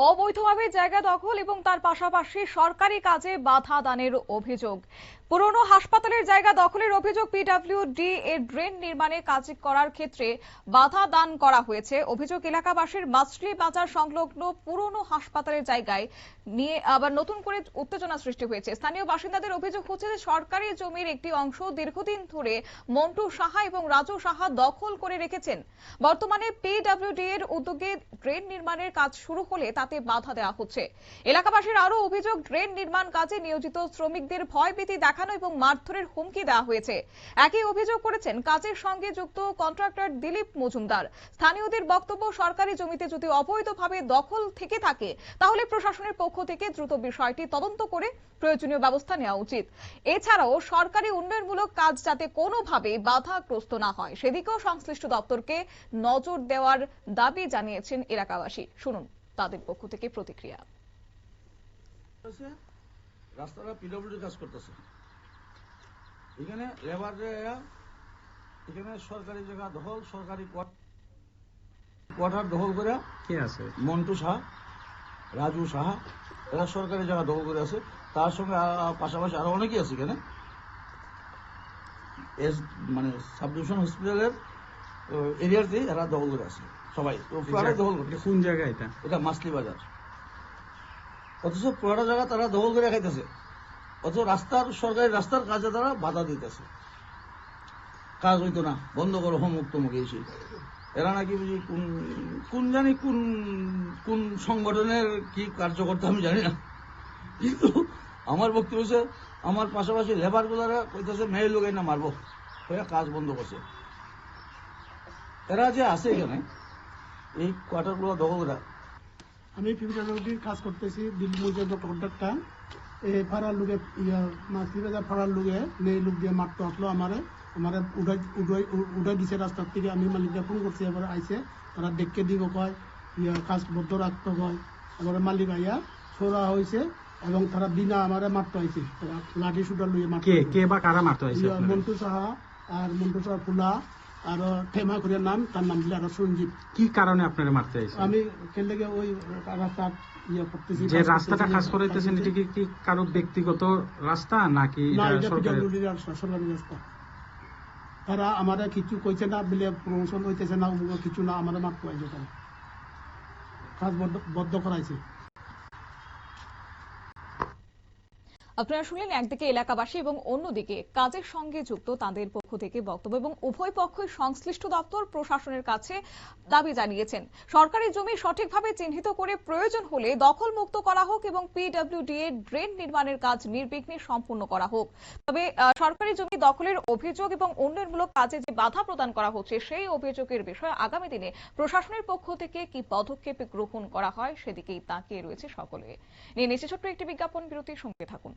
অবৈধভাবে জায়গা দখল এবং তার পাশাপাশি সরকারি কাজে বাধা দানের অভিযোগ। পুরনো হাসপাতালের জায়গা দখলের অভিযোগ। পিডব্লিউডি এর ড্রেন নির্মাণে কাজ করার ক্ষেত্রে বাধা দান করা হয়েছে। অভিযোগ এলাকাবাসীর মাছলি বাজার সংলগ্ন পুরনো হাসপাতালের জায়গায় নিয়ে আবার নতুন করে উত্তেজনা সৃষ্টি হয়েছে। স্থানীয় বাসিন্দাদের অভিযোগ হচ্ছে যে সরকারি জমির একটি অংশ দীর্ঘদিন ধরে মন্টু সাহা এবং রাজু সাহা দখল করে রেখেছেন। বর্তমানে পিডব্লিউডি এর উদ্যোগে ড্রেন নির্মাণের কাজ শুরু হলে তাতে বাধা দেওয়া হচ্ছে। এলাকাবাসীর আরো অভিযোগ, ড্রেন নির্মাণ কাজে নিয়োজিত শ্রমিকদের ভয়ভীতি দেখানো এবং মারধরের হুমকি দেওয়া হয়েছে। একই অভিযোগ করেছেন কাজের সঙ্গে যুক্ত কন্ট্রাক্টর দিলীপ মজুমদার। স্থানীয়দের বক্তব্য, সরকারি জমিতে যদি অবৈধভাবে দখল থেকে থাকে তাহলে প্রশাসনের পক্ষ থেকে দ্রুত বিষয়টি তদন্ত করে প্রয়োজনীয় ব্যবস্থা নেওয়া উচিত। এছাড়াও সরকারি উন্নয়নমূলক কাজ যাতে কোনোভাবে বাধাগ্রস্ত না হয় সেদিকেও সংশ্লিষ্ট দপ্তরকে নজর দেওয়ার দাবি জানিয়েছেন এলাকাবাসী। শুনুন তাদের পক্ষ থেকে প্রতিক্রিয়া। রাস্তাটা পিডব্লিউডি কাজ করতেছে, এখানে লেবার এখানে সরকারি জায়গা দখল, সরকারি কোয়ার্টার দখল করে কে আছে? মন্টু সাহা, রাজু সাহা, এরা সরকারি জায়গা দখল করে আছে। তার সঙ্গে পাশাপাশি আরো অনেকেই আছে এখানে। মানে সাব ডিভিশন হসপিটালের এরিয়াতে এরা দখল করে আছে সবাই। দখল করে কোন জায়গা? এটা মাছলি বাজার। অথচ পুরোটা জায়গা তারা দখল করে খাইতেছে, অথচ সরকারি রাস্তার কাজে তারা বাধা দিতেছে। কাজ হইতো না, বন্ধ করো, মুক্ত মুখে এসে এরা নাকি বুঝি কোন জানি কোন সংগঠনের কি কার্যকর্তা আমি জানি না, কিন্তু আমার বক্তব্য হচ্ছে আমার পাশাপাশি লেবার গুলারা কইতেছে মেয়ের লোক না মারবো, কাজ বন্ধ করছে। এরা যে আছে এখানে এই কোয়ার্টার গুলো দখল করে। আমি পিডব্লিউডির কাজ করতেছি, দিল্লি মজুমদার কন্ট্রাক্টর। এই ফাড়ার লোকে মাছলি বাজার ফাড়ার লোকে মেয়ে লোক দিয়ে মারতে আসলো আমারে উঠাই দিছে রাস্তার থেকে। আমি মালিককে ফোন করছি, এবার আইসে তারা দেখে দিব কয় কাজ বদ্ধ রাখতে হয়। এবার মালিক আইয়া ছোড়া হয়েছে এবং তারা বিনা আমারে মারতে আইছে, লাঠি শুটার লইয়ে মারতে। কে বা কারা মারতে আইছে? মন্টু সাহা আর মন্টু সাহা ফুলা আর ঠেমা করে নাম, তার নাম দিলে আর সঞ্জীব। কি কারণে আপনারা মারতে আইছে? আমি কেন ওই রাস্তা করতেছি, যে রাস্তাটা কাজ করাইতেছেন এটা কি কারো ব্যক্তিগত রাস্তা নাকি সরকারি রাস্তা? তারা আমাদের কিছু কইছে না বলে প্রমোশন হইতেছে না, কিছু না, আমাদের মারতে আইছে, তারা কাজ বদ্ধ করাইছে। আপনারা শুনলেন একদিকে এলাকাবাসী এবং অন্যদিকে কাজের সঙ্গে যুক্ত তাদের পক্ষ থেকে বক্তব্য, এবং উভয় পক্ষই সংশ্লিষ্ট দপ্তর প্রশাসনের কাছে দাবি জানিয়েছেন সরকারি জমি সঠিকভাবে চিহ্নিত করে প্রয়োজন হলে দখল মুক্ত করা হোক এবং পিডব্লিউডি এর ড্রেন নির্মাণের কাজ নির্বিঘ্নে সম্পূর্ণ করা হোক। তবে সরকারি জমি দখলের অভিযোগ এবং উন্নয়নমূলক কাজে যে বাধা প্রদান করা হচ্ছে সেই অভিযোগের বিষয়ে আগামী দিনে প্রশাসনের পক্ষ থেকে কি পদক্ষেপ গ্রহণ করা হয় সেদিকেই তাকিয়ে রয়েছে সকলে। নিয়ে নিচ্ছে ছোট্ট একটি বিজ্ঞাপন বিরতির সঙ্গে থাকুন।